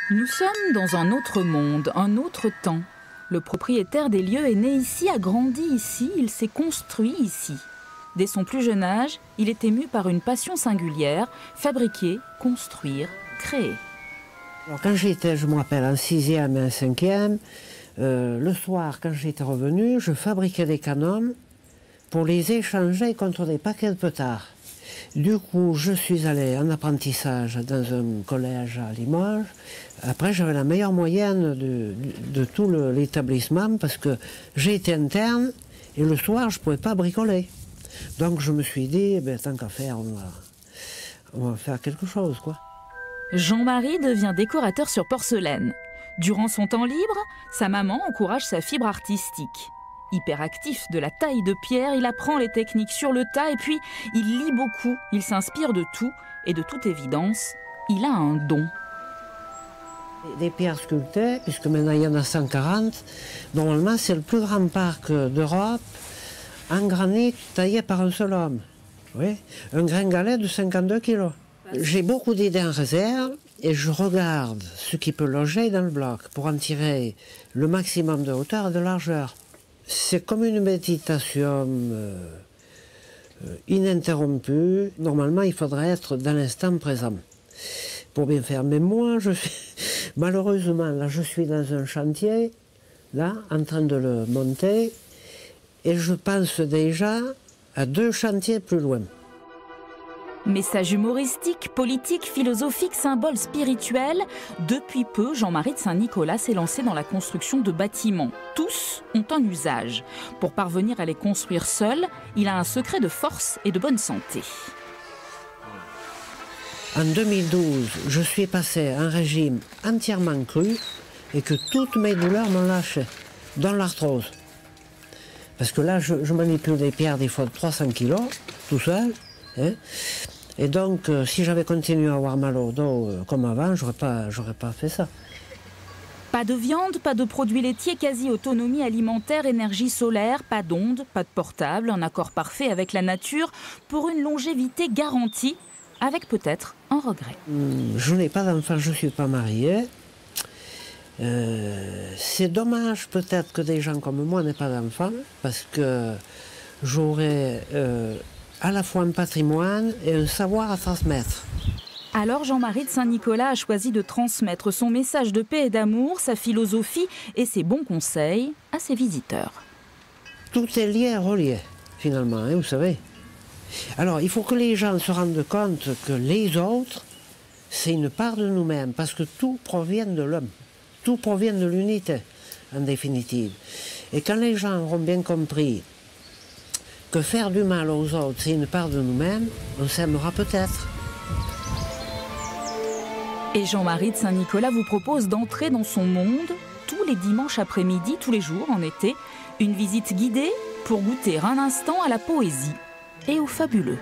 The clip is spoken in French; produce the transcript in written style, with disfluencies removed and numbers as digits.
Nous sommes dans un autre monde, un autre temps. Le propriétaire des lieux est né ici, a grandi ici, il s'est construit ici. Dès son plus jeune âge, il est ému par une passion singulière, fabriquer, construire, créer. Alors quand j'étais, je me rappelle, en 6e et en 5e, le soir, quand j'étais revenu, je fabriquais des canons pour les échanger contre des paquets de petards. Du coup, je suis allé en apprentissage dans un collège à Limoges. Après, j'avais la meilleure moyenne de tout l'établissement parce que j'étais interne et le soir, je ne pouvais pas bricoler. Donc je me suis dit, ben, tant qu'à faire, on va faire quelque chose, quoi. Jean-Marie devient décorateur sur porcelaine. Durant son temps libre, sa maman encourage sa fibre artistique. Hyperactif de la taille de pierre, il apprend les techniques sur le tas et puis il lit beaucoup, il s'inspire de tout et de toute évidence, il a un don. Des pierres sculptées, puisque maintenant il y en a 140, normalement c'est le plus grand parc d'Europe en granit taillé par un seul homme. Oui, un gringalet de 52 kilos. J'ai beaucoup d'idées en réserve et je regarde ce qui peut loger dans le bloc pour en tirer le maximum de hauteur et de largeur. C'est comme une méditation ininterrompue. Normalement, il faudrait être dans l'instant présent pour bien faire. Mais moi, malheureusement, là, je suis dans un chantier, là, en train de le monter, et je pense déjà à 2 chantiers plus loin. Message humoristique, politique, philosophique, symbole spirituel. Depuis peu, Jean-Marie de Saint-Nicolas s'est lancé dans la construction de bâtiments. Tous ont un usage. Pour parvenir à les construire seul, il a un secret de force et de bonne santé. En 2012, je suis passé à un régime entièrement cru et que toutes mes douleurs m'ont lâché, dont l'arthrose. Parce que là, je manipule des pierres des fois de 300 kilos, tout seul. Hein. Et donc, si j'avais continué à avoir mal au dos comme avant, j'aurais pas fait ça. Pas de viande, pas de produits laitiers, quasi-autonomie alimentaire, énergie solaire, pas d'ondes, pas de portable, un accord parfait avec la nature pour une longévité garantie, avec peut-être un regret. Je n'ai pas d'enfant, je ne suis pas marié. C'est dommage peut-être que des gens comme moi n'aient pas d'enfants, parce que j'aurais à la fois un patrimoine et un savoir à transmettre. Alors Jean-Marie de Saint-Nicolas a choisi de transmettre son message de paix et d'amour, sa philosophie et ses bons conseils à ses visiteurs. Tout est lié et relié, finalement, hein, vous savez. Alors, il faut que les gens se rendent compte que les autres, c'est une part de nous-mêmes, parce que tout provient de l'homme. Tout provient de l'unité, en définitive. Et quand les gens auront bien compris que faire du mal aux autres, c'est une part de nous-mêmes, on s'aimera peut-être. Et Jean-Marie de Saint-Nicolas vous propose d'entrer dans son monde tous les dimanches après-midi, tous les jours en été. Une visite guidée pour goûter un instant à la poésie et au fabuleux.